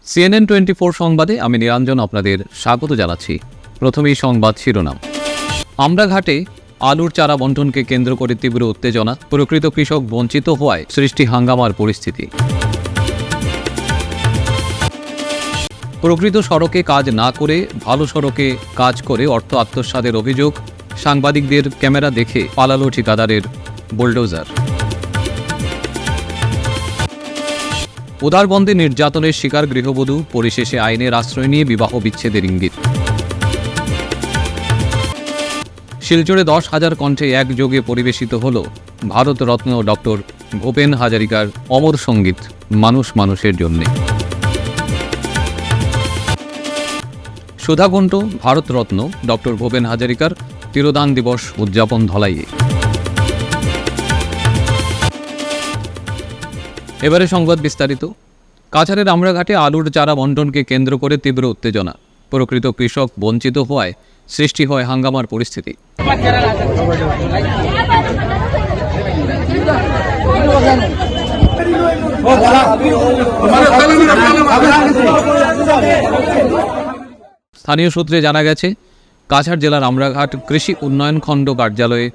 CNN 24 সংবাদে আমি নিরঞ্জন আপনাদের স্বাগত জানাচ্ছি। প্রথমেই সংবাদ শিরোনাম। আমড়াঘাটে আলুর চারা বণ্টনকে কেন্দ্র করে তীব্র উত্তেজনা, প্রকৃত কৃষক বঞ্চিত হওয়ায় সৃষ্টি হাঙ্গামার পরিস্থিতি। প্রকৃত সড়কে কাজ না করে ভালো সড়কে কাজ করে অর্থ আত্মসাতের অভিযোগ, সাংবাদিকদের ক্যামেরা দেখে পালালো ঠিকাদারের বুলডোজার। উদারবন্দে নির্যাতনের শিকার গৃহবধূ, পরিশেষে আইনের আশ্রয় নিয়ে বিবাহ বিচ্ছেদের ইঙ্গিত। শিলচরে 10,000 কণ্ঠে একযোগে পরিবেশিত হল ভারতরত্ন ডক্টর ভূপেন হাজারিকার অমর সঙ্গীত মানুষ মানুষের জন্যে। সুধাকণ্ঠ ভারতরত্ন ডক্টর ভূপেন হাজারিকার তিরোধান দিবস উদযাপন ধলাইয়ে। এবারে সংবাদ বিস্তারিত। কাছাড়ের আমড়াঘাটে আলুর চারা বণ্টনকে কেন্দ্র করে তীব্র উত্তেজনা, প্রকৃত কৃষক বঞ্চিত হওয়ায় সৃষ্টি হয় হাঙ্গামার পরিস্থিতি। স্থানীয় সূত্রে জানা গেছে, কাছাড় জেলার আমড়াঘাট কৃষি উন্নয়ন খণ্ড কার্যালয়ে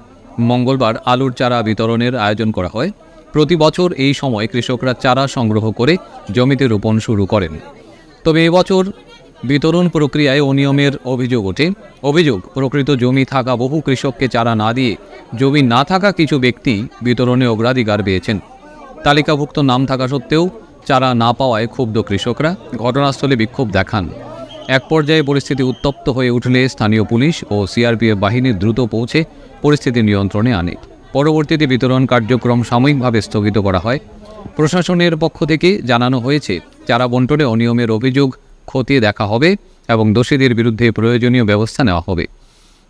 মঙ্গলবার আলুর চারা বিতরণের আয়োজন করা হয়। প্রতি বছর এই সময় কৃষকরা চারা সংগ্রহ করে জমিতে রোপণ শুরু করেন। তবে এবছর বিতরণ প্রক্রিয়ায় অনিয়মের অভিযোগ ওঠে। অভিযোগ, প্রকৃত জমি থাকা বহু কৃষককে চারা না দিয়ে জমি না থাকা কিছু ব্যক্তি বিতরণে অগ্রাধিকার পেয়েছেন। তালিকাভুক্ত নাম থাকা সত্ত্বেও চারা না পাওয়ায় ক্ষুব্ধ কৃষকরা ঘটনাস্থলে বিক্ষোভ দেখান। এক পর্যায়ে পরিস্থিতি উত্তপ্ত হয়ে উঠলে স্থানীয় পুলিশ ও সিআরপিএফ বাহিনী দ্রুত পৌঁছে পরিস্থিতি নিয়ন্ত্রণে আনে। পরবর্তীতে বিতরণ কার্যক্রম সাময়িকভাবে স্থগিত করা হয়। প্রশাসনের পক্ষ থেকে জানানো হয়েছে, চারা বণ্টনে অনিয়মের অভিযোগ খতিয়ে দেখা হবে এবং দোষীদের বিরুদ্ধে প্রয়োজনীয় ব্যবস্থা নেওয়া হবে।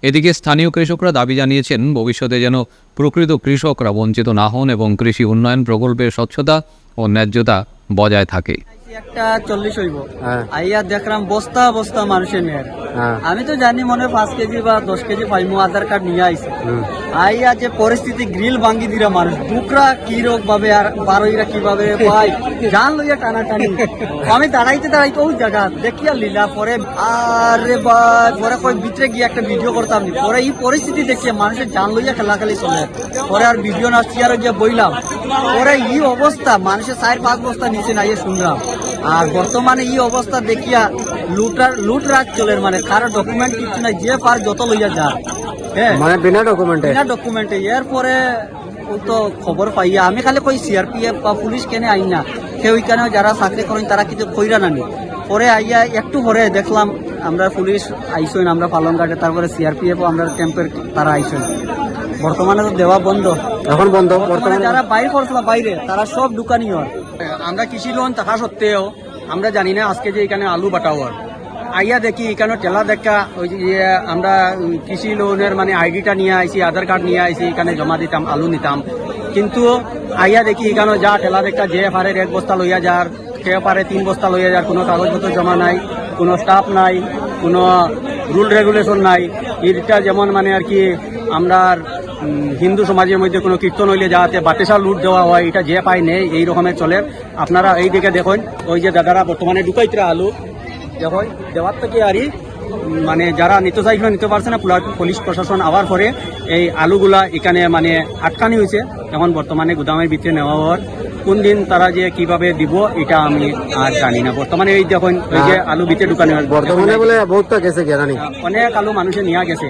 এদিকে স্থানীয় কৃষকরা দাবি জানিয়েছেন, ভবিষ্যতে যেন প্রকৃত কৃষকরা বঞ্চিত না হন এবং কৃষি উন্নয়ন প্রকল্পের স্বচ্ছতা ও ন্যায্যতা বজায় থাকে। একটা 40 হইব আইয়া দেখলাম বস্তা বস্তা মানুষের নেয়। আমি তো জানি মনে 5 কেজি বা 10 কেজি পাইমু, আধার কার্ড নিয়ে আইছে। আইয়া যে পরিস্থিতি গ্রিল ভাঙ্গি দিরা মানুষ দুকরা কি রোগ ভাবে আর বারোইরা কিভাবে পাই জান লইয়া টানাটানি। আমি দাঁড়াইতে ওই জায়গা দেখিয়া লীলা পরে আরে পরে কই ভিতরে গিয়ে একটা ভিডিও করতাম। পরে এই পরিস্থিতি দেখিয়ে মানুষের জান লইয়া খেলাখালি চলে। পরে আর ভিডিও না চেয়ারে গিয়ে বইলাম। পরে এই অবস্থা মানুষের 4-5 বস্তা নিচে নাইয়ে শুনলাম। আর বর্তমানে এই অবস্থা দেখিয়া লুটরাজ চলে, মানে কারো ডকুমেন্ট কিছু নাই, যে পার যত লইয়া যা মানে বিনা ডকুমেন্টে। এরপরে তো খবর পাইয়া আমি খালি কই সিআরপিএফ বা পুলিশ কেনে আই না, কেউ ওইখানে যারা চাকরি করেন তারা কিছু কইরা নানি। পরে আইয়া একটু পরে দেখলাম আমরা পুলিশ আইসেন, আমরা পালনঘাটে, তারপরে সিআরপিএফ আমরা ক্যাম্পের তারা আইসেন। বর্তমানে তো দেওয়া বন্ধ, এখন বন্ধ। বর্তমানে যারা বাইরে করছিল বাইরে তারা সব দোকানি হয়। আমরা কৃষি লোন থাকা সত্ত্বেও আমরা জানি না আজকে যে এখানে আলু বাটাওয়ার আইয়া দেখি এখানে টেলা দেখা ওই যে আমরা কৃষি লোনের মানে আইডিটা নিয়ে আইছি, আধার কার্ড নিয়ে আইছি, এখানে জমা দিতাম, আলু নিতাম। কিন্তু আইয়া দেখি এখানে যা টেলা দেখা যে পারে 1 বস্তা লইয়া যার, কে পারে 3 বস্তা লইয়া যার, কোনো কাগজপত্র জমা নাই, কোনো স্টাফ নাই, কোনো রুল রেগুলেশন নাই। এটা যেমন মানে আর কি আমরা হিন্দু সমাজের মধ্যে কোনো কীর্তন হইলে যাতে বাতেসা লুট দেওয়া হয়, এটা যে পাই নেই এই রকমের চলে। আপনারা এই দিকে দেখুন, ওই যে দাদারা বর্তমানে ঢুকাইতরা আলু দেখুন দেওয়ার থেকে আরই মানে যারা নিতে চাইছিল নিতে পারছে না, পুলিশ প্রশাসন আবার পরে এই আলুগুলা এখানে মানে আটকানি হয়েছে। এখন বর্তমানে গুদামের ভিতরে নেওয়া হওয়ার কোন দিন তারা যে কিভাবে দিব এটা আমি আর জানি না। বর্তমানে এই দেখুন এই যে আলু ভিতরে ঢুকানি বর্তমানে বলে বহুত গেছে, অনেক আলু মানুষে নিয়ে গেছে।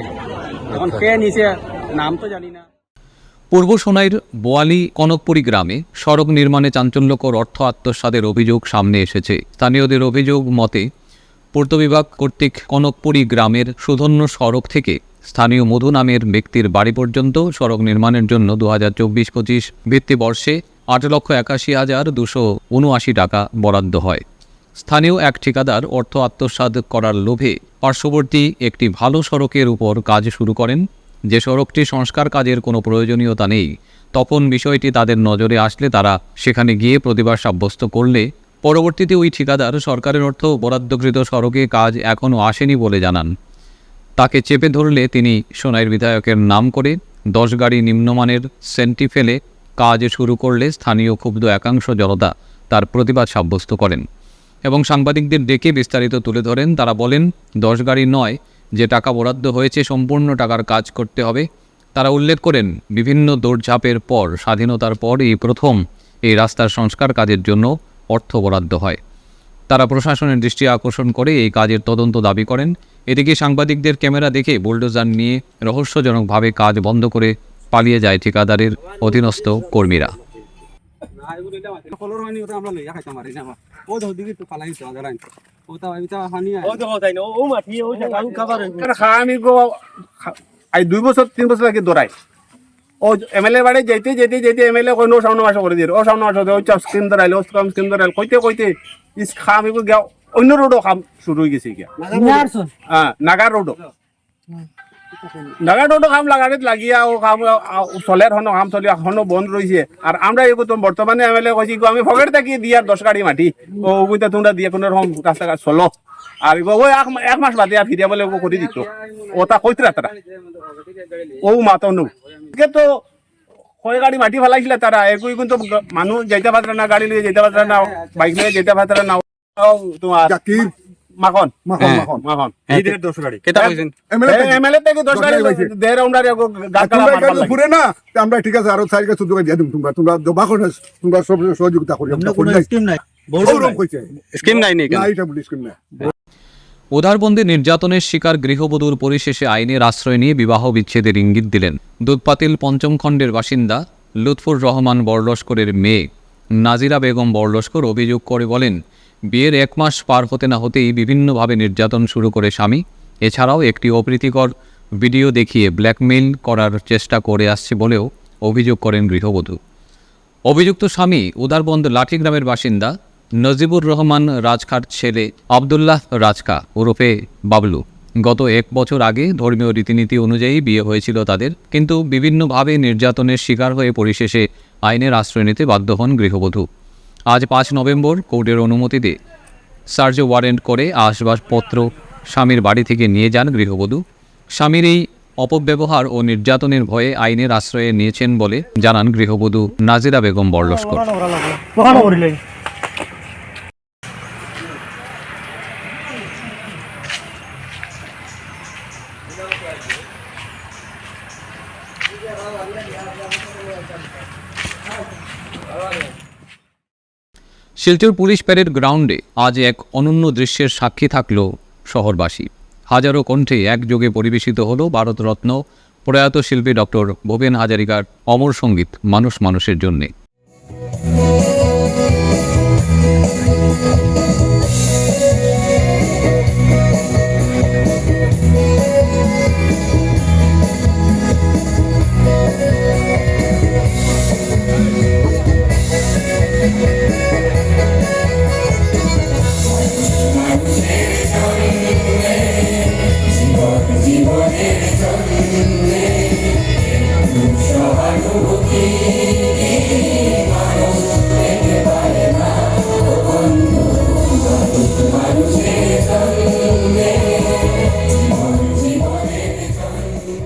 এখন কে নিচে নাম তো জানি না। পূর্ব সোনাইর বোয়ালি কনকপুরী গ্রামে সড়ক নির্মাণে চাঞ্চল্যকর অর্থ আত্মসাতের অভিযোগ সামনে এসেছে। স্থানীয়দের অভিযোগ মতে, পূর্ত বিভাগ কর্তৃক কনকপুরী গ্রামের সুধন্য সড়ক থেকে স্থানীয় মধু নামের ব্যক্তির বাড়ি পর্যন্ত সড়ক নির্মাণের জন্য 2024-25 ভিত্তিবর্ষে 8,81,279 টাকা বরাদ্দ হয়। স্থানীয় এক ঠিকাদার অর্থ আত্মসাৎ করার লোভে পার্শ্ববর্তী একটি ভালো সড়কের উপর কাজ শুরু করেন। যে সড়কটি সংস্কার কাজের কোনো প্রয়োজনীয়তা নেই, তখন বিষয়টি তাদের নজরে আসলে তারা সেখানে গিয়ে প্রতিবাদ সাব্যস্ত করলে পরবর্তীতে ওই ঠিকাদার সরকারের অর্থ বরাদ্দকৃত সড়কে কাজ এখনও আসেনি বলে জানান। তাকে চেপে ধরলে তিনি সোনাইর বিধায়কের নাম করে 10 গাড়ি নিম্নমানের সেন্টি ফেলে কাজ শুরু করলে স্থানীয় ক্ষুব্ধ একাংশ জনতা তার প্রতিবাদ সাব্যস্ত করেন এবং সাংবাদিকদের ডেকে বিস্তারিত তুলে ধরেন। তারা বলেন 10 গাড়ি নয়, যে টাকা বরাদ্দ হয়েছে সম্পূর্ণ টাকার কাজ করতে হবে। তারা উল্লেখ করেন বিভিন্ন দৌড়ঝাঁপের পর স্বাধীনতার পর এই প্রথম এই রাস্তার সংস্কার কাজের জন্য অর্থ বরাদ্দ হয়। তারা প্রশাসনের দৃষ্টি আকর্ষণ করে এই কাজের তদন্ত দাবি করেন। এদিকে সাংবাদিকদের ক্যামেরা দেখে বুলডোজার নিয়ে রহস্যজনকভাবে কাজ বন্ধ করে পালিয়ে যায় ঠিকাদারের অধীনস্থ কর্মীরা। আই 2 বছর 3 বছর আগে দৌড়াই ও এমএলএ বাড়ি যেতে যেতে যেতে এমএলএ কই নো সামনে মাস করে দিয়ে ও সামনে মাস ওই চাপ স্কিম ধরাইলো স্কিম ধরাইল কইতে কইতে ইস খাম এগুলো গিয়া অন্য রোডও খাম শুরু হয়ে গেছে গিয়া হ্যাঁ নাগার রোডও খাম লাগাতে লাগিয়া ও খাম চলের হনো খাম চলি এখনো বন্ধ রয়েছে। আর আমরা এগো তো বর্তমানে এমএলএ কইছি আমি ফকেট থাকি দিয়ার 10 গাড়ি মাটি ও ওইটা তোমরা দিয়ে কোনো রকম রাস্তাঘাট চলো আর ওই এক মাস বাদে ফিরিয়া বলে ও করে দিত ওটা কইতে রাতারা ও মাতো নু তো কয় গাড়ি মাটি ফেলাইছিল তারা এগুই কিন্তু মানুষ যেতে পারে না, গাড়ি নিয়ে যেতে পারে না, বাইক নিয়ে যেতে পারে না। তোমার মাখন মাখন মাখন মাখন এই দিকে 10 গাড়ি কেটা কইছেন এমএলএ থেকে 10 গাড়ি দেড় রাউন্ডার পুরে না আমরা ঠিক আছে আরো 4 গাছ দিয়ে দিম তোমরা জমা করে তোমরা সব সহযোগিতা করি আমরা কোনো স্কিম নাই স্কিম নাই নি না এটা বলি স্কিম নাই। উদারবন্দে নির্যাতনের শিকার গৃহবধূর পরিশেষে আইনের আশ্রয় নিয়ে বিবাহ বিচ্ছেদের ইঙ্গিত দিলেন দুধপাতিল 5ম খণ্ডের বাসিন্দা লুৎফুর রহমান বড়লস্করের মেয়ে নাজিরা বেগম বড়লস্কর। অভিযোগ করে বলেন, বিয়ের 1 মাস পার হতে না হতেই বিভিন্নভাবে নির্যাতন শুরু করে স্বামী। এছাড়াও একটি অপ্রীতিকর ভিডিও দেখিয়ে ব্ল্যাকমেইল করার চেষ্টা করে আসছে বলেও অভিযোগ করেন গৃহবধূ। অভিযুক্ত স্বামী উদারবন্দ লাঠিগ্রামের বাসিন্দা নজিবুর রহমান রাজখার ছেলে আবদুল্লাহ রাজকা ওরফে বাবলু। গত 1 বছর আগে ধর্মীয় রীতিনীতি অনুযায়ী বিয়ে হয়েছিল তাদের, কিন্তু বিভিন্নভাবে নির্যাতনের শিকার হয়ে পরিশেষে আইনের আশ্রয় নিতে বাধ্য হন গৃহবধূ। আজ 5 নভেম্বর কোর্টের অনুমতিতে সার্চ ওয়ারেন্ট করে আসবাবপত্র স্বামীর বাড়ি থেকে নিয়ে যান গৃহবধূ। স্বামীর এই অপব্যবহার ও নির্যাতনের ভয়ে আইনের আশ্রয়ে নিয়েছেন বলে জানান গৃহবধূ নাজিরা বেগম বড়লস্কর। শিলচর পুলিশ প্যারেড গ্রাউন্ডে আজ এক অনন্য দৃশ্যের সাক্ষী থাকল শহরবাসী। হাজারো কণ্ঠে একযোগে পরিবেশিত হল ভারতরত্ন প্রয়াত শিল্পী ডক্টর ভূপেন হাজারিকার অমর সঙ্গীত মানুষ মানুষের জন্যে।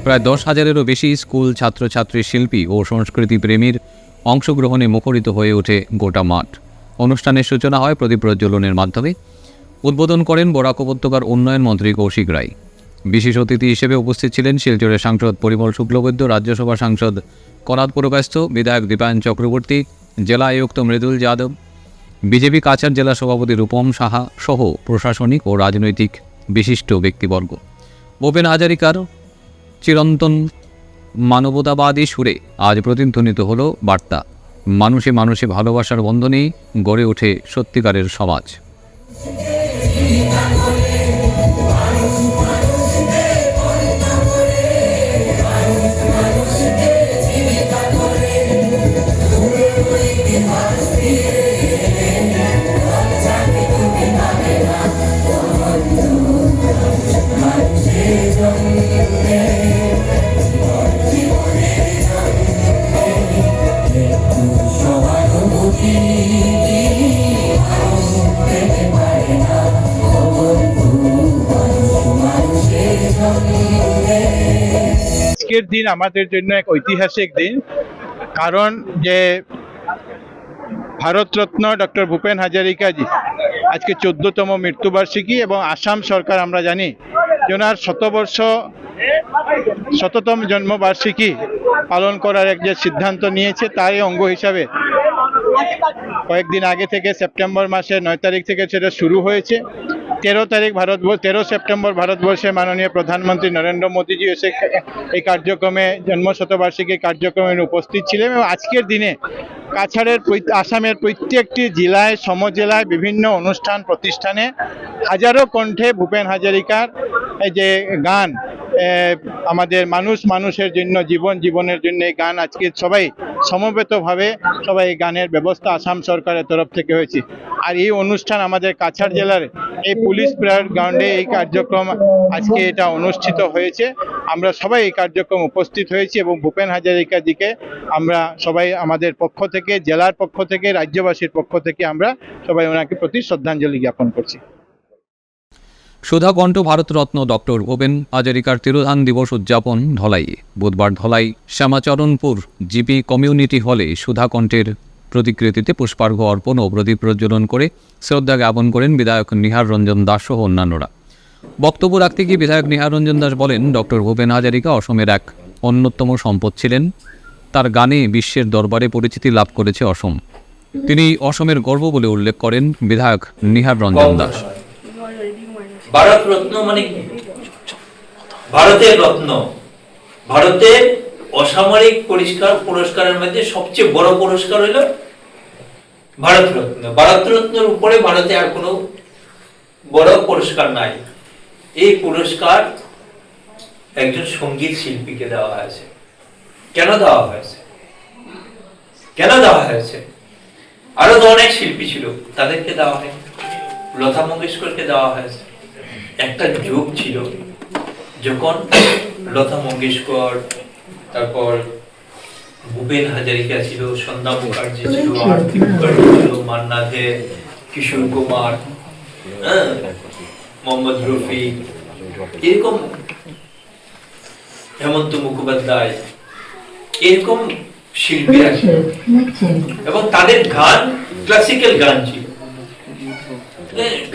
প্রায় 10,000-এরও বেশি স্কুল ছাত্রছাত্রী, শিল্পী ও সংস্কৃতি প্রেমীর অংশগ্রহণে মুখরিত হয়ে ওঠে গোটা মাঠ। অনুষ্ঠানের সূচনা হয় প্রদীপ প্রজ্বলনের মাধ্যমে। উদ্বোধন করেন বরাক উপত্যকার উন্নয়ন মন্ত্রী কৌশিক রায়। বিশেষ অতিথি হিসেবে উপস্থিত ছিলেন শিলচরের সাংসদ পরিমল শুক্লবৈদ্য, রাজ্যসভা সাংসদ কনাদ পুরকায়স্থ, বিধায়ক দীপায়ন চক্রবর্তী, জেলা আয়ুক্ত মৃদুল যাদব, বিজেপি কাছাড় জেলা সভাপতি রূপম সাহা সহ প্রশাসনিক ও রাজনৈতিক বিশিষ্ট ব্যক্তিবর্গ। ভূপেন হাজারিকার চিরন্তন মানবতাবাদী সুরে আজ প্রতিধ্বনিত হল বার্তা, মানুষে মানুষে ভালোবাসার বন্ধনেই গড়ে ওঠে সত্যিকারের সমাজ। আজকের দিন আমাদের জন্য এক ঐতিহাসিক দিন, কারণ যে ভারতরত্ন ডক্টর ভূপেন হাজারিকাজি আজকে 14তম মৃত্যুবার্ষিকী এবং আসাম সরকার আমরা জানি যে ওনার 100তম জন্মবার্ষিকী পালন করার এক যে সিদ্ধান্ত নিয়েছে তারই অঙ্গ হিসাবে কয়েকদিন আগে থেকে সেপ্টেম্বর মাসের 9 তারিখ থেকে সেটা শুরু হয়েছে। 13 সেপ্টেম্বর ভারতবর্ষে মাননীয় প্রধানমন্ত্রী নরেন্দ্র মোদীজি এসে এই কার্যক্রমে জন্মশতবার্ষিকী কার্যক্রমে উপস্থিত ছিলেন এবং আজকের দিনে কাছাড়ের আসামের প্রত্যেকটি জেলায় সমজেলায় বিভিন্ন অনুষ্ঠান প্রতিষ্ঠানে হাজারো কণ্ঠে ভূপেন হাজারিকার এই যে গান আমাদের মানুষের জন্য জীবনের জন্য এই গান আজকে সবাই সমবেতভাবে সবাই এই গানের ব্যবস্থা আসাম সরকারের তরফ থেকে হয়েছে। আর এই অনুষ্ঠান আমাদের কাছাড় জেলার এই পুলিশ প্যারেড গ্রাউন্ডে এই কার্যক্রম আজকে এটা অনুষ্ঠিত হয়েছে। আমরা সবাই এই কার্যক্রম উপস্থিত হয়েছি এবং ভূপেন হাজারিকাজিকে আমরা সবাই আমাদের পক্ষ থেকে, জেলার পক্ষ থেকে, রাজ্যবাসীর পক্ষ থেকে আমরা সবাই ওনাকে প্রতি শ্রদ্ধাঞ্জলি জ্ঞাপন করছি। সুধাকণ্ঠ ভারতরত্ন ডক্টর ভূপেন হাজারিকার তিরোধান দিবস উদযাপন ধলাইয়ে বুধবার ধলাই শ্যামাচরণপুর জিপি কমিউনিটি হলে সুধাকণ্ঠের প্রতিকৃতিতে পুষ্পার্ঘ্য অর্পণ ও প্রদীপ প্রজ্বলন করে শ্রদ্ধা জ্ঞাপন করেন বিধায়ক নিহার রঞ্জন দাস সহ অন্যান্যরা। বক্তব্য রাখতে গিয়ে বিধায়ক নিহার রঞ্জন দাস বলেন, ডক্টর ভূপেন হাজারিকা অসমের এক অন্যতম সম্পদ ছিলেন। তার গানে বিশ্বের দরবারে পরিচিতি লাভ করেছে অসম। তিনি অসমের গর্ব বলে উল্লেখ করেন বিধায়ক নিহার রঞ্জন দাস। ভারত রত্ন মানে ভারতের রত্ন, ভারতের অসামরিক পুরস্কারের মধ্যে সবচেয়ে বড় পুরস্কার হইল ভারত রত্ন। ভারত রত্নের উপরে ভারতে আর কোনো বড় পুরস্কার নাই। এই পুরস্কার একজন সঙ্গীত শিল্পীকে দেওয়া হয়েছে। কেন দেওয়া হয়েছে? আরো তো অনেক শিল্পী ছিল, তাদেরকে দেওয়া হয়নি। লতা মঙ্গেশকরকে দেওয়া হয়েছে। একটা যুগ ছিল যখন লতা মঙ্গেশকর, তারপর ভূপেন হাজারিকা ছিল, সন্ধ্যা মুখার্জি ছিল, আরতি মুখার্জি ছিল, মান্না দে, কিশোর কুমার, মোহাম্মদ রফি, এরকম হেমন্ত মুখোপাধ্যায়, এরকম শিল্পীরা ছিল এবং তাদের গান ক্লাসিক্যাল গান ছিল।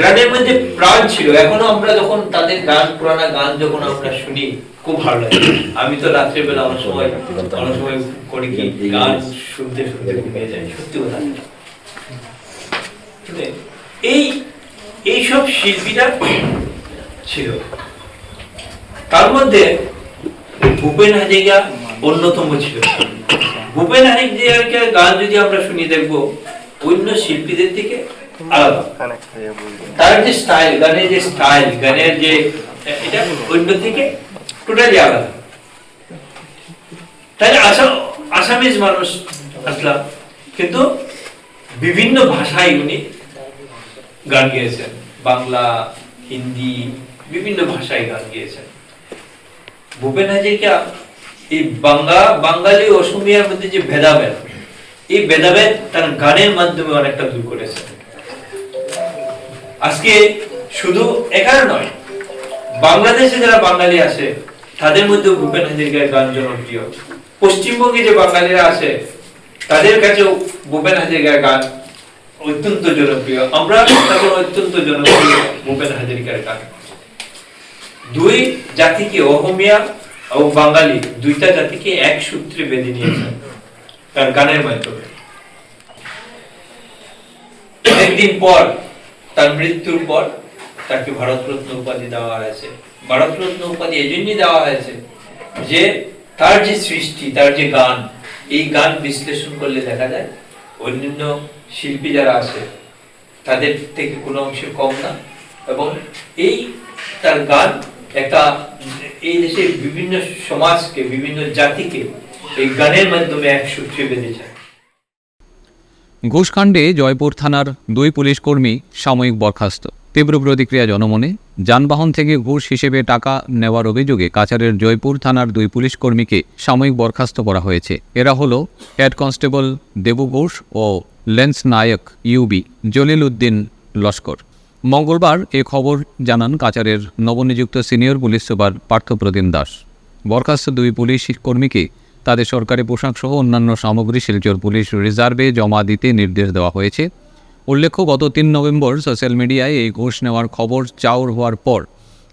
গানের মধ্যে প্রাণ ছিল। এখনো আমরা যখন তাদের গান, পুরানা গান যখন আমরা শুনি, খুব ভালো লাগে। আমি তো রাত্রেবেলা অনেক সময় করি কি, গান শুনতে শুনতে ঘুমিয়ে যাই। সত্যি কথা। এইসব শিল্পীরা ছিল। তার মধ্যে ভূপেন হাজারিকা অন্যতম ছিল। ভূপেন হাজারিকার গান যদি আমরা শুনি, দেখবো অন্য শিল্পীদের থেকে আলাদা। তার যে স্টাইল, গানের যে এটা অন্য থেকে টোটালি আলাদা। তাহলে আসামিজ মানুষ আসলাম, কিন্তু বিভিন্ন ভাষায় উনি গান গেয়েছেন। বাংলা, হিন্দি, বিভিন্ন ভাষায় গান গেয়েছেন। ভূপেন হাজারিকা এই বাঙালি অসমিয়ার মধ্যে যে ভেদাভেদ, এই ভেদাভেদ তার গানের মাধ্যমে অনেকটা দূর করেছেন। আজকে শুধু এখানে নয়, বাংলাদেশে যারা বাঙালি আছে তাদের মধ্যে ভূপেন হাজারিকার গান জনপ্রিয়। পশ্চিমবঙ্গে যে বাঙালিরা আছে তাদের কাছেও ভূপেন হাজারিকার গান অত্যন্ত জনপ্রিয়। আমরা তাদের অত্যন্ত জনপ্রিয় ভূপেন হাজারিকার গান। দুই জাতিকে, অসমীয়া ও বাঙালি, দুইটা জাতিকে এক সূত্রে বেঁধে নিয়েছেন তার গানের মাধ্যমে। অনেকদিন পর, তার মৃত্যুর পর তাকে ভারতরত্ন উপাধি দেওয়া হয়েছে। ভারতরত্ন উপাধি এজন্যই দেওয়া হয়েছে যে তার যে সৃষ্টি, তার যে গান, এই গান বিশ্লেষণ করলে দেখা যায় অন্যান্য শিল্পী যারা আছে তাদের থেকে কোনো অংশে কম না। এবং এই তার গান একটা এই দেশের বিভিন্ন সমাজকে, বিভিন্ন জাতিকে এই গানের মাধ্যমে এক সূত্রে বেঁধে যায়। ঘুষকাণ্ডে জয়পুর থানার 2 পুলিশ কর্মী সাময়িক বরখাস্ত। তীব্র প্রতিক্রিয়া জনমনে। যানবাহন থেকে ঘুষ হিসেবে টাকা নেওয়ার অভিযোগে কাছাড়ের জয়পুর থানার 2 পুলিশ কর্মীকে সাময়িক বরখাস্ত করা হয়েছে। এরা হলো হেড কনস্টেবল দেবু ঘোষ ও লেন্স নায়ক ইউবি জলিল উদ্দিন লস্কর। মঙ্গলবার এ খবর জানান কাছাড়ের নবনিযুক্ত senior police super Parthapratim Das. বরখাস্ত 2 পুলিশ কর্মীকে তাদের সরকারি পোশাক সহ অন্যান্য সামগ্রী শিলচর পুলিশ রিজার্ভে জমা দিতে নির্দেশ দেওয়া হয়েছে। উল্লেখ্য, গত 3 নভেম্বর সোশ্যাল মিডিয়ায় এই ঘুষ নেওয়ার খবর চাউর হওয়ার পর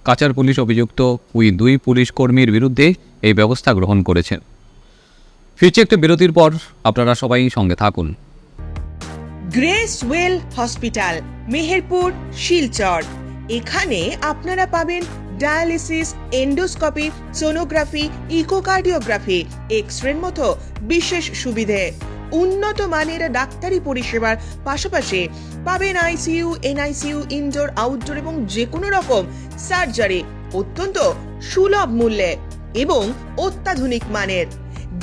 কাছাড় পুলিশ অভিযুক্ত ওই 2 পুলিশ কর্মীর বিরুদ্ধে এই ব্যবস্থা গ্রহণ করেছেন। ফিরছে একটা বিরতির পর, আপনারা সবাই সঙ্গে থাকুন। Grace well hospital, Meherpur, Silchar. এখানে আপনারা পাবেন ডায়ালিসিস, এন্ডোস্কোপি, সোনোগ্রাফি, ইকোকার্ডিওগ্রাফি, এক্স-রের মতো বিশেষ সুবিধে। উন্নত মানের ডাক্তারি পরিষেবার পাশাপাশি পাবেন আইসিইউ, এনআইসিইউ, ইনডোর, আউটডোর এবং যে কোনো রকম সার্জারি অত্যন্ত সুলভ মূল্যে এবং অত্যাধুনিক মানের।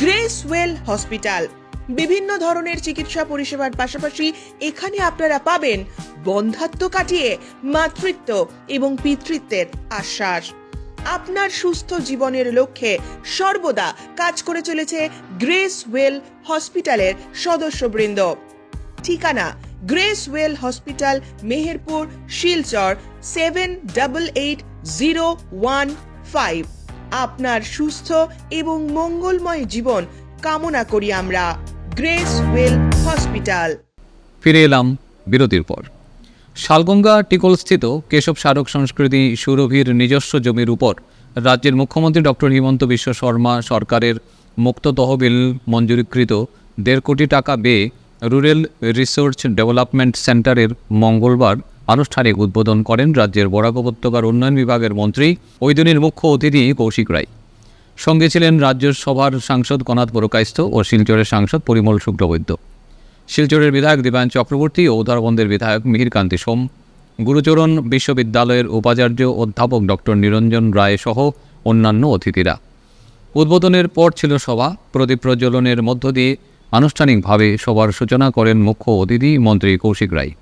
গ্রেস ওয়েল হসপিটাল বিভিন্ন ধরনের চিকিৎসা পরিষেবার পাশাপাশি এখানে আপনারা পাবেন বন্ধ্যাত্ব কাটিয়ে মাতৃত্ব এবং পিতৃত্বের আশ্বাস। আপনার সুস্থ জীবনের লক্ষ্যে সর্বদা কাজ করে চলেছে গ্রেস ওয়েল হসপিটালের সদস্যবৃন্দ। ঠিকানা grace well hospital, Meherpur, Silchar 788015। আপনার সুস্থ এবং মঙ্গলময় জীবন কামনা করি আমরা। Grace well hospital. ফিরে এলাম বিরতির পর। শালগঙ্গা টিকলস্থিত কেশব স্মারক সংস্কৃতি সুরভির নিজস্ব জমির উপর রাজ্যের মুখ্যমন্ত্রী ডক্টর হিমন্ত বিশ্ব শর্মা সরকারের মুক্ত তহবিল মঞ্জুরিকৃত 1.5 কোটি টাকা ব্যয়ে রুরাল রিসোর্স ডেভেলপমেন্ট সেন্টারের মঙ্গলবার আনুষ্ঠানিক উদ্বোধন করেন রাজ্যের বরাক উপত্যকার উন্নয়ন বিভাগের মন্ত্রী ওই দিনের মুখ্য অতিথি কৌশিক রায়। সঙ্গে ছিলেন রাজ্যসভার সাংসদ কনাথ বড়কাইস্থ ও শিলচরের সাংসদ পরিমল শুক্লবৈদ্য, শিলচরের বিধায়ক দীপায়ন চক্রবর্তী ও উধারবন্দের বিধায়ক মিহিরকান্তি সোম, গুরুচরণ বিশ্ববিদ্যালয়ের উপাচার্য অধ্যাপক ডক্টর নিরঞ্জন রায় সহ অন্যান্য অতিথিরা। উদ্বোধনের পর ছিল সভা, প্রদীপ প্রজ্বলনের মধ্য দিয়ে আনুষ্ঠানিকভাবে সভার সূচনা করেন মুখ্য অতিথি মন্ত্রী কৌশিক রায়।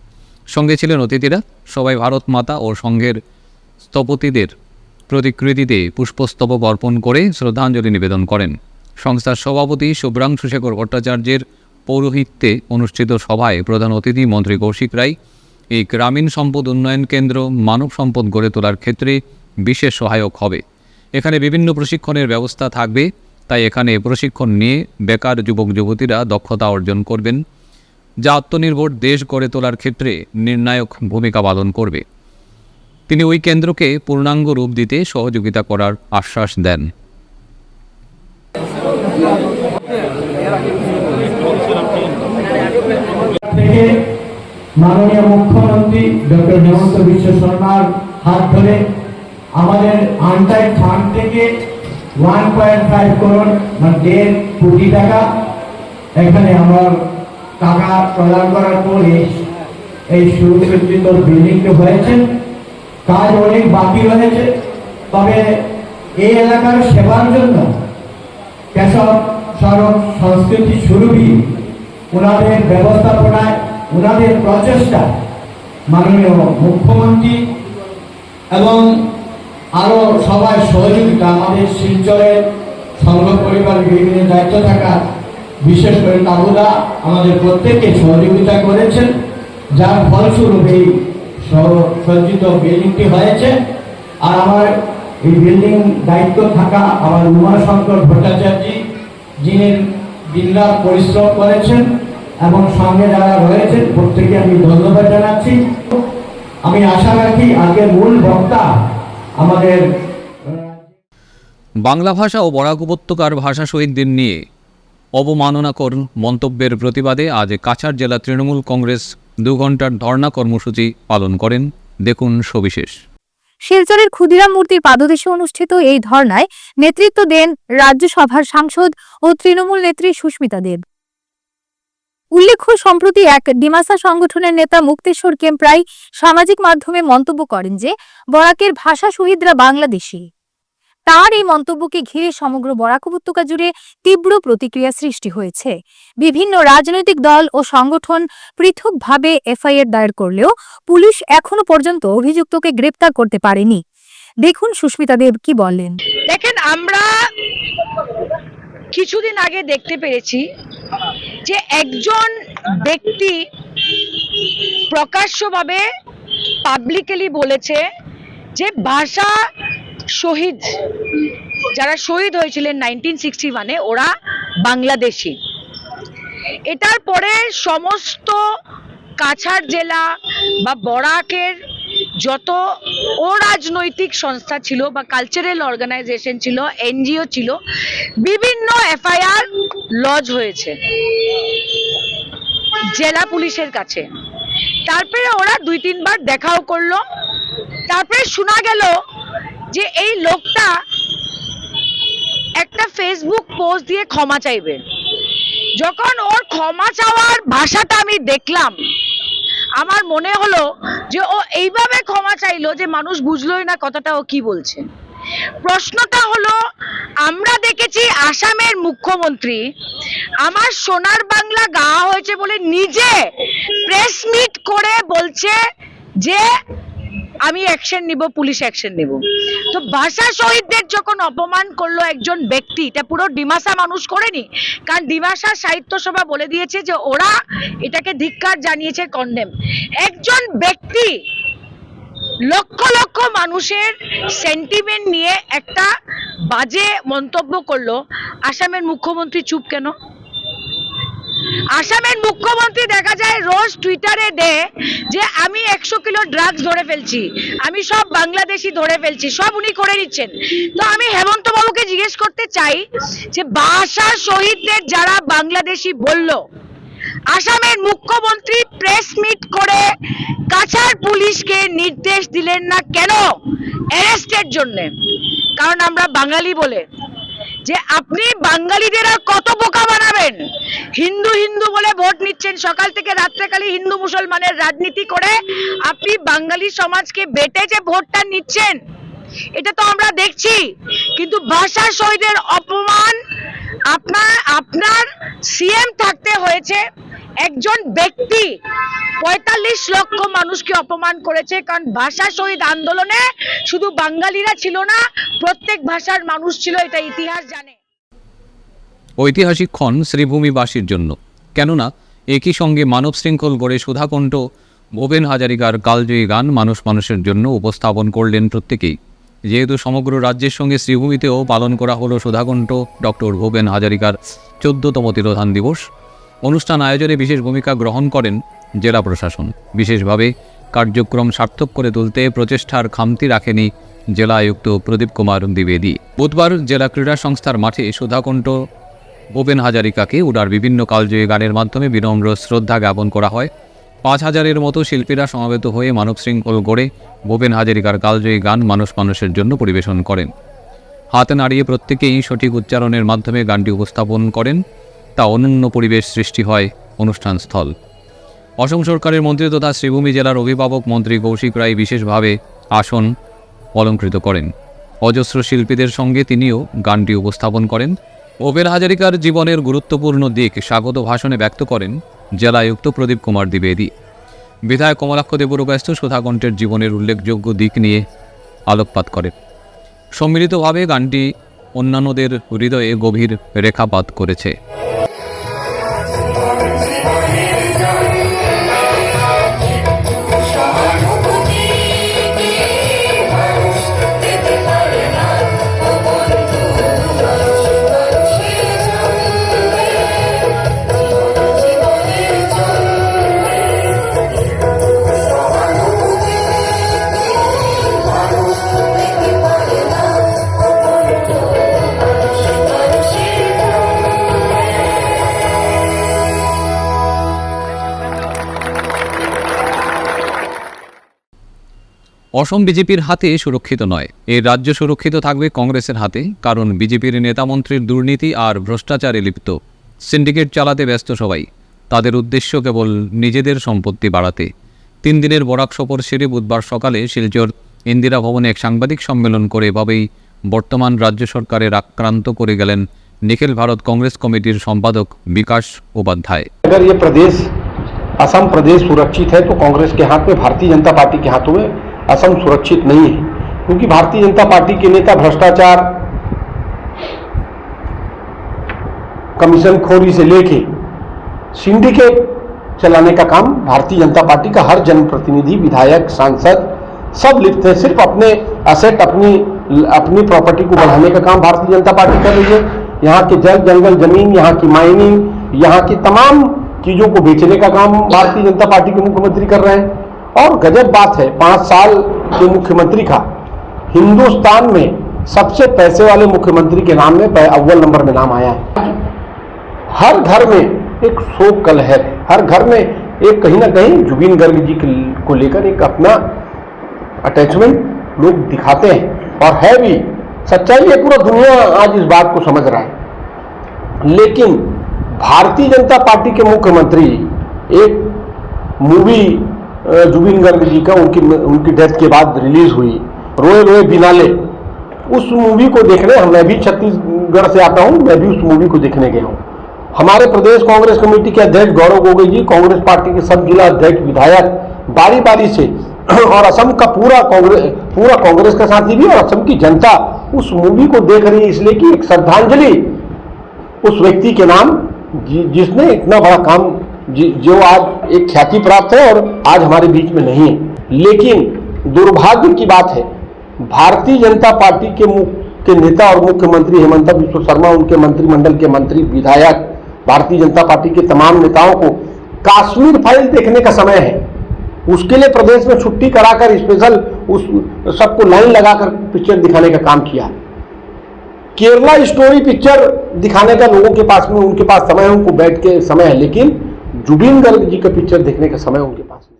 সঙ্গে ছিলেন অতিথিরা। সবাই ভারত মাতা ও সংঘের স্থপতিদের প্রতিকৃতিতে পুষ্পস্তবক অর্পণ করে শ্রদ্ধাঞ্জলি নিবেদন করেন। সংস্থার সভাপতি শুভ্রাংশু শেখর ভট্টাচার্যের পৌরোহিত্যে অনুষ্ঠিত সভায় প্রধান অতিথি মন্ত্রী কৌশিক রায় এই গ্রামীণ সম্পদ উন্নয়ন কেন্দ্র মানব সম্পদ গড়ে তোলার ক্ষেত্রে বিশেষ সহায়ক হবে। এখানে বিভিন্ন প্রশিক্ষণের ব্যবস্থা থাকবে, তাই এখানে প্রশিক্ষণ নিয়ে বেকার যুবক যুবতীরা দক্ষতা অর্জন করবেন, যা আত্মনির্ভর দেশ গড়ে তোলার ক্ষেত্রে নির্ণায়ক ভূমিকা পালন করবে। তিনি ওই কেন্দ্রকে পূর্ণাঙ্গ রূপ দিতে সহযোগিতা করার আশ্বাস দেন। মাননীয় মুখ্যমন্ত্রী ডক্টর হিমন্ত বিশ্ব শর্মার হাত ধরে আমাদের আনটাইড ফান্ড থেকে 1.5 করোড় মানে 1.5 কোটি টাকা এখানে আমার টাকা প্রদান করার পরে এই সুসজ্জিত বিল্ডিংটি হয়েছে। কাজ অনেক বাকি রয়েছে, তবে এই এলাকার সেবার জন্য কেশব স্মারক সংস্কৃতি সুরভি ওনাদের ব্যবস্থাপনায়, ওনাদের প্রচেষ্টা, মাননীয় মুখ্যমন্ত্রী এবং আরো সবাই সহযোগিতা, আমাদের শিলচরের সংঘ পরিবারের বিভিন্ন দায়িত্ব থাকা বিশেষ করে তাবুদা আমাদের প্রত্যেককে সহযোগিতা করেছেন, যার ফলস্বরূপ এই সজ্জিত বিল্ডিংটি হয়েছে। আর আমার এই বিল্ডিং দায়িত্ব থাকা আমার উমাশঙ্কর ভট্টাচার্য, যিনি দিনরাত পরিশ্রম করেছেন এবং সঙ্গে যারা রয়েছেন প্রত্যেকে আমি ধন্যবাদ জানাচ্ছি। আমি আশা রাখি আজকের মূল বক্তা আমাদের বাংলা ভাষা ও বরাক উপত্যকার ভাষা শহীদদের নিয়ে অবমাননাকর মন্তব্যের প্রতিবাদে আজ কাছাড় জেলা তৃণমূল কংগ্রেস 2 ঘণ্টার ধর্ণা কর্মসূচি পালন করেন। দেখুন সবিশেষ। শিলচরের ক্ষুদিরাম মূর্তির পাদদেশে অনুষ্ঠিত এই ধর্নায় নেতৃত্ব দেন রাজ্যসভার সাংসদ ও তৃণমূল নেত্রী সুস্মিতা দেব। উল্লেখ্য, সম্প্রতি এক ডিমাসা সংগঠনের নেতা মুক্তেশ্বর কেম্পরাই সামাজিক মাধ্যমে মন্তব্য করেন যে বরাকের ভাষা শহীদরা বাংলাদেশী। তার এই মন্তব্যকে ঘিরে সমগ্র বরাক উপত্যকা জুড়ে তীব্র প্রতিক্রিয়া সৃষ্টি হয়েছে। বিভিন্ন রাজনৈতিক দল ও সংগঠন পৃথকভাবে এফআইআর দায়ের করলেও পুলিশ এখনো পর্যন্ত অভিযুক্তকে গ্রেপ্তার করতে পারেনি। দেখুন সুস্মিতা দেব কি বলেন। দেখেন, আমরা কিছুদিন আগে দেখতে পেরেছি যে একজন ব্যক্তি প্রকাশ্যভাবে পাবলিকলি বলেছে যে ভাষা শহীদ, যারা শহীদ হয়েছিলেন 1961-এ, ওরা বাংলাদেশি। এটার পরে সমস্ত কাছাড় জেলা বা বরাকের যত অরাজনৈতিক সংস্থা ছিল বা কালচারাল অর্গানাইজেশন ছিল, এনজিও ছিল, বিভিন্ন এফআইআর লজ হয়েছে জেলা পুলিশের কাছে। তারপরে ওরা 2-3 বার দেখাও করলো। তারপরে শোনা গেল যে এই লোকটা একটা ফেসবুক পোস্ট দিয়ে ক্ষমা চাইবে। যখন ওর ক্ষমা চাওয়ার ভাষাটা আমি দেখলাম, আমার মনে হলো যে ও এইভাবে ক্ষমা চাইলো যে মানুষ বুঝলোই না কথাটা ও কি বলছে। প্রশ্নটা হলো, আমরা দেখেছি আসামের মুখ্যমন্ত্রী আমার সোনার বাংলা গাওয়া হয়েছে বলে নিজে প্রেস মিট করে বলছে যে আমি অ্যাকশন নিব, পুলিশ অ্যাকশন নিব। তো ভাষা শহীদদের যখন অপমান করলো একজন ব্যক্তি, এটা পুরো ডিমাসা মানুষ করেনি, কারণ ডিমাসা সাহিত্য সভা বলে দিয়েছে যে ওরা এটাকে ধিক্কার জানিয়েছে, কন্ডেম। একজন ব্যক্তি লক্ষ লক্ষ মানুষের সেন্টিমেন্ট নিয়ে একটা বাজে মন্তব্য করলো, আসামের মুখ্যমন্ত্রী চুপ কেন? আসামের মুখ্যমন্ত্রী দেখা যায় রোজ টুইটারে দেয় যে আমি 100 কিলো ড্রাগস ধরে ফেলছি, আমি সব বাংলাদেশি ধরে ফেলছি, সব উনি করে নিচ্ছেন। তো আমি হেমন্ত বাবুকে জিজ্ঞেস করতে চাই যে ভাষা শহীদদের যারা বাংলাদেশি বলল, আসামের মুখ্যমন্ত্রী প্রেস মিট করে কাছাড় পুলিশকে নির্দেশ দিলেন না কেন অ্যারেস্টের জন্য? কারণ আমরা বাঙালি বলে। যে আপনি বাঙালিদের আর কত বোকা বানাবেন? হিন্দু হিন্দু বলে ভোট নিচ্ছেন, সকাল থেকে রাত্রেকালী হিন্দু মুসলমানের রাজনীতি করে আপনি বাঙালি সমাজকে বেটে যে ভোটটা নিচ্ছেন, এটা তো আমরা দেখছি। কিন্তু ভাষা শহীদের অপমান আপনার সিএম থাকতে হয়েছে একজন ব্যক্তি 45 লক্ষ মানুষকে অপমান করেছে। কারণ ভাষা শহীদ আন্দোলনে শুধু বাঙালিরা ছিল না, প্রত্যেক ভাষার মানুষ ছিল, এটা ইতিহাস জানে। ঐতিহাসিক ক্ষণ শ্রীভূমিবাসীর জন্য, কেননা একই সঙ্গে মানব শৃঙ্খল গড়ে সুধাকণ্ঠ ভূপেন হাজারিকার কালজয়ী গান মানুষের জন্য উপস্থাপন করলেন প্রত্যেকেই। যেহেতু সমগ্র রাজ্যের সঙ্গে শ্রীভূমিতেও পালন করা হলো সুধাকণ্ঠ ডক্টর ভূপেন হাজারিকার 14তম তিরোধান দিবস, অনুষ্ঠান আয়োজনে বিশেষ ভূমিকা গ্রহণ করেন জেলা প্রশাসন। বিশেষভাবে কার্যক্রম সার্থক করে তুলতে প্রচেষ্টার খামতি রাখেনি জেলা আয়ুক্ত প্রদীপ কুমার দ্বিবেদী। বুধবার জেলা ক্রীড়া সংস্থার মাঠে সুধাকণ্ঠ ভূপেন হাজারিকাকে উড়ার বিভিন্ন কালজয়ী গানের মাধ্যমে বিনম্র শ্রদ্ধা জ্ঞাপন করা হয়। 5000-এর মতো শিল্পীরা সমবেত হয়ে মানব শৃঙ্খল গড়ে ভূপেন হাজারিকার কালজয়ী গান মানুষের জন্য পরিবেশন করেন। হাতে নাড়িয়ে প্রত্যেকেই সঠিক উচ্চারণের মাধ্যমে গানটি উপস্থাপন করেন, তা অনন্য পরিবেশ সৃষ্টি হয় অনুষ্ঠানস্থল। অসম সরকারের মন্ত্রী তথা শ্রীভূমি জেলার অভিভাবক মন্ত্রী কৌশিক রায় বিশেষভাবে আসন অলঙ্কৃত করেন। অজস্র শিল্পীদের সঙ্গে তিনিও গানটি উপস্থাপন করেন। ভূপেন হাজারিকার জীবনের গুরুত্বপূর্ণ দিক স্বাগত ভাষণে ব্যক্ত করেন জেলা আয়ুক্ত প্রদীপ কুমার দ্বিবেদী। বিধায়ক কমলাক্ষ দেবুরব্যস্ত সুধাকণ্ঠের জীবনের উল্লেখযোগ্য দিক নিয়ে আলোকপাত করেন। সম্মিলিতভাবে গানটি অন্যান্যদের হৃদয়ে গভীর রেখাপাত করেছে। অসম বিজেপির হাতে সুরক্ষিত নয়, এই রাজ্য সুরক্ষিত থাকবে কংগ্রেসের হাতে। কারণ বিজেপির নেতামন্ত্রীর দুর্নীতি আর ভ্রষ্টাচারে লিপ্ত, সিন্ডিকেট চালাতে ব্যস্ত সবাই। তাদের উদ্দেশ্য কেবল নিজেদের সম্পত্তি বাড়াতে। 3 দিনের বরাক সফর সেরে বুধবার সকালে শিলচর ইন্দিরা ভবনে এক সাংবাদিক সম্মেলন করে এভাবেই বর্তমান রাজ্য সরকারের আক্রান্ত করে গেলেন নিখিল ভারত কংগ্রেস কমিটির সম্পাদক বিকাশ উপাধ্যায়। अगर ये प्रदेश असम प्रदेश सुरक्षित है तो कांग्रेस के हाथ में, भारतीय जनता पार्टी के हाथों में असम सुरक्षित नहीं है। क्योंकि भारतीय जनता पार्टी के नेता भ्रष्टाचार, कमीशन खोरी से लेके सिंडिकेट चलाने का काम भारतीय जनता पार्टी का हर जनप्रतिनिधि, विधायक, सांसद सब लिप्त है। सिर्फ अपने असेट, अपनी प्रॉपर्टी को बढ़ाने का काम भारतीय जनता पार्टी कर रही है। यहाँ के जल जंगल जमीन, यहाँ की माइनिंग, यहाँ की तमाम चीजों को बेचने का काम भारतीय जनता पार्टी के मुख्यमंत्री कर रहे हैं। और गजब बात है, 5 साल के मुख्यमंत्री का हिंदुस्तान में सबसे पैसे वाले मुख्यमंत्री के नाम में अव्वल नंबर में नाम आया है। हर घर में एक शोक कल है, हर घर में एक कहीं ना कहीं जुबिन गर्ग जी को लेकर एक अपना अटैचमेंट लोग दिखाते हैं, और है भी सच्चाई है। पूरा दुनिया आज इस बात को समझ रहा है। लेकिन भारतीय जनता पार्टी के मुख्यमंत्री, एक मूवी जुबिन गर्ग जी का उनकी डेथ के बाद रिलीज हुई, रोए रोए बिनाले, उस मूवी को देखने मैं भी छत्तीसगढ़ से आता हूं, मैं भी उस मूवी को देखने गया हूं। हमारे प्रदेश कांग्रेस कमेटी के अध्यक्ष गौरव गोगोई जी, कांग्रेस पार्टी के सब जिला अध्यक्ष, विधायक बारी बारी से, और असम का पूरा कांग्रेस का साथी भी, और असम की जनता उस मूवी को देख रही है, इसलिए कि एक श्रद्धांजलि उस व्यक्ति के नाम जिसने इतना बड़ा काम, जो आज एक ख्याति प्राप्त है और आज हमारे बीच में नहीं है। लेकिन दुर्भाग्य की बात है, भारतीय जनता पार्टी के नेता और मुख्यमंत्री हेमंत बिस्वा शर्मा, उनके मंत्रिमंडल के मंत्री, विधायक, भारतीय जनता पार्टी के तमाम नेताओं को कश्मीर फाइल देखने का समय है। उसके लिए प्रदेश में छुट्टी कराकर स्पेशल उस सबको लाइन लगाकर पिक्चर दिखाने का काम किया। केरला स्टोरी पिक्चर दिखाने का लोगों के पास में, उनके पास समय है, उनको बैठ के समय है, लेकिन जुबिन गर्ग जी का पिक्चर देखने का समय उनके पास नहीं।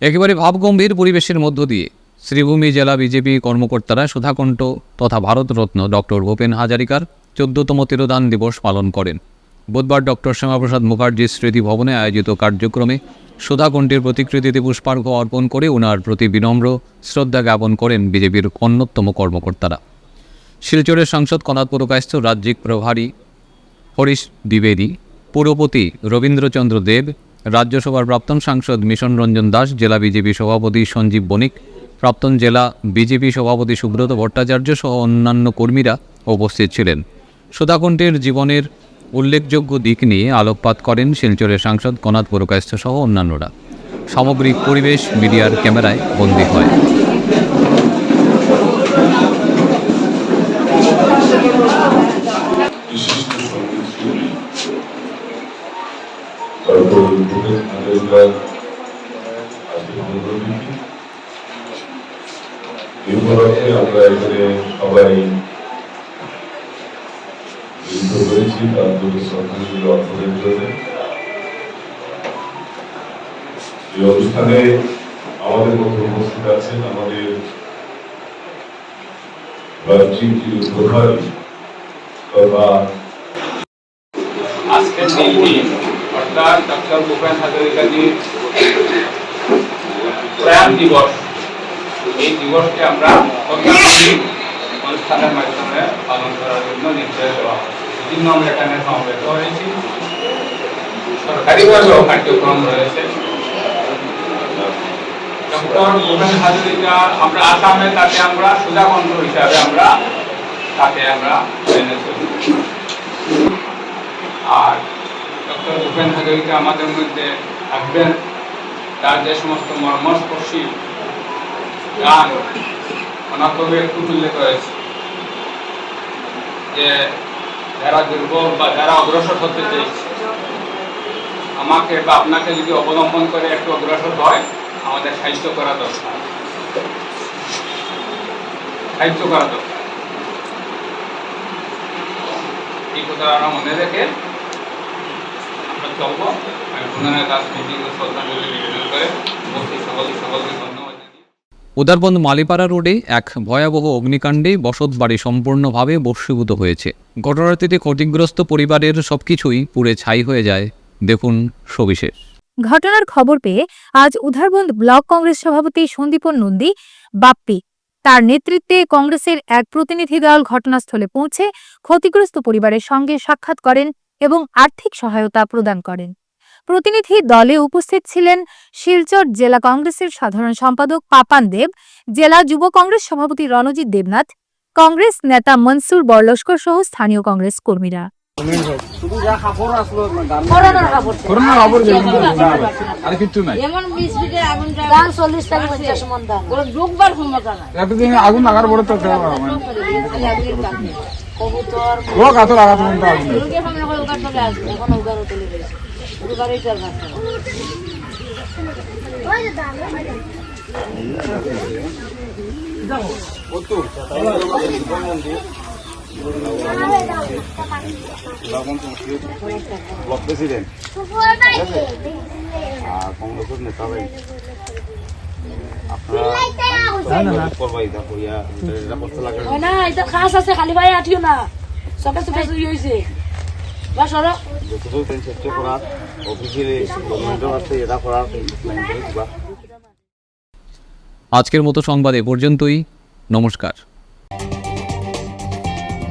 একেবারে ভাবগম্ভীর পরিবেশের মধ্য দিয়ে শ্রীভূমি জেলা বিজেপি কর্মকর্তারা সুধাকণ্ঠ তথা ভারতরত্ন ডক্টর ভূপেন হাজারিকার 14তম তিরোধান দিবস পালন করেন। বুধবার ডক্টর শ্যামাপ্রসাদ মুখার্জি স্মৃতি ভবনে আয়োজিত কার্যক্রমে সুধাকণ্ঠের প্রতিকৃতিতে পুষ্পার্ঘ্য অর্পণ করে ওনার প্রতি বিনম্র শ্রদ্ধা জ্ঞাপন করেন বিজেপির অন্যতম কর্মকর্তারা। শিলচরের সাংসদ কনাদ পুরকায়স্থ, রাজ্যিক প্রভারী হরিশ দ্বিবেদী, পুরপতি রবীন্দ্রচন্দ্র দেব, রাজ্যসভার প্রাক্তন সাংসদ মিশন রঞ্জন দাস, জেলা বিজেপি সভাপতি সঞ্জীব বণিক, প্রাক্তন জেলা বিজেপি সভাপতি সুব্রত ভট্টাচার্য সহ অন্যান্য কর্মীরা উপস্থিত ছিলেন। সুধাকণ্ঠের জীবনের উল্লেখযোগ্য দিক নিয়ে আলোকপাত করেন শিলচরের সাংসদ কনাদ পুরকায়স্থ সহ অন্যান্যরা। সামগ্রিক পরিবেশ মিডিয়ার ক্যামেরায় বন্দী হয়। আমরা এখানে সবাই যুদ্ধ করেছি তার জন্য শ্রদ্ধাঞ্জলি অর্পণের জন্য। এই অনুষ্ঠানে আমাদের মধ্যে উপস্থিত আছেন আমাদের রাজ্যিক প্রভারী তথা আজকের দিনটি অর্থাৎ ডক্টর ভূপেন হাজারিকাজির প্রয়াণ দিবস, এই দিবসকে আমরা অনুষ্ঠানের মাধ্যমে পালন করার জন্য নির্দেশ দেওয়া হয়। এই জন্য আমরা এখানে সমবেত হয়েছি। সরকারিভাবেও কার্যক্রম রয়েছে। ডক্টর ভূপেন হাজারিকা আমরা আসামে তাকে আমরা সুধাকণ্ঠ হিসাবে তাকে আমরা মেনে চলি। আর ডক্টর ভূপেন হাজারিকা আমাদের মধ্যে থাকবেন, তার যে সমস্ত মর্মস্পর্শী গান ওনার কবি একটু উল্লেখ করেছে যে যারা দুর্বল বা যারা অগ্রসর হতে চাইছে, আমাকে বা আপনাকে যদি অবলম্বন করে একটু অগ্রসর হয়, আমাদের সাহিত্য করা দরকার, সাহিত্য করা দরকার। এই কথা আমরা মনে রেখে আমরা চলবো। আমি পুনরায় তার স্মৃতিকে শ্রদ্ধাঞ্জলি নিবেদন করে সকলকে ধন্যবাদ। উদারবন্দ মালিপাড়া রোডে এক ভয়াবহ অগ্নিকাণ্ডে বসতবাড়ি সম্পূর্ণভাবে ভস্মীভূত হয়েছে। ঘটনাটিতে ক্ষতিগ্রস্ত পরিবারের সবকিছুই পুড়ে ছাই হয়ে যায়। দেখুন সবিশেষ। ঘটনার খবর পেয়ে আজ উধারবন্দ ব্লক কংগ্রেস সভাপতি সন্দীপন নন্দী বাপ্পি তার নেতৃত্বে কংগ্রেসের এক প্রতিনিধি দল ঘটনাস্থলে পৌঁছে ক্ষতিগ্রস্ত পরিবারের সঙ্গে সাক্ষাৎ করেন এবং আর্থিক সহায়তা প্রদান করেন। প্রতিনিধি দলে উপস্থিত ছিলেন শিলচর জেলা কংগ্রেসের সাধারণ সম্পাদক পাপান দেব, জেলা যুব কংগ্রেস সভাপতি রণজিৎ দেবনাথ, কংগ্রেস নেতা মনসুর বরলস্কর সহ স্থানীয় কংগ্রেস কর্মীরা। আগুন লাগার বড় তো ব্লক প্রেসিডেন্ট আর কংগ্রেসের নেতা ভাই আপনারা করবাই দেখো ইয়া এটা করতে লাগে না এটা খাস আছে খালি ভাই আঠিও না সবে সবে চুরি হইছে বা সরক যতটুকু চেষ্টা করার অফিসিয়ালি গভর্নমেন্টের কাছে এটা করার আজকের মতো সংবাদ এ পর্যন্তই। নমস্কার।